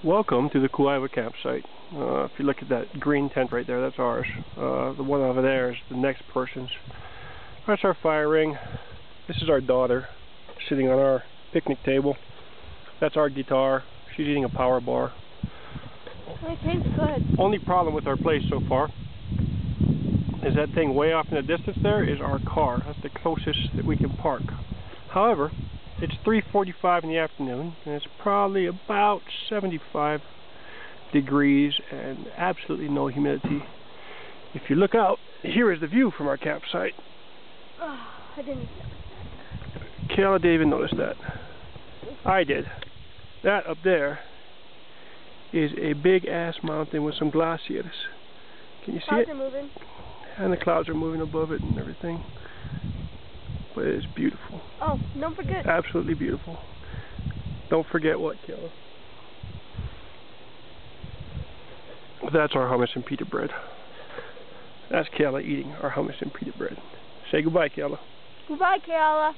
Welcome to the Kuiva campsite. If you look at that green tent right there, that's ours. The one over there is the next person's. That's our fire ring. This is our daughter sitting on our picnic table. That's our guitar. She's eating a power bar. It tastes good. Only problem with our place so far is that thing way off in the distance there is our car. That's the closest that we can park. However, it's 3:45 in the afternoon, and it's probably about 75 degrees and absolutely no humidity. If you look out, here is the view from our campsite. Oh, I didn't. Kayla didn't even notice that. I did. That up there is a big ass mountain with some glaciers. Can you see it? Clouds are moving. And the clouds are moving above it and everything. But it's beautiful. Oh, don't forget. Absolutely beautiful. Don't forget what, Kayla? That's our hummus and pita bread. That's Kayla eating our hummus and pita bread. Say goodbye, Kayla. Goodbye, Kayla.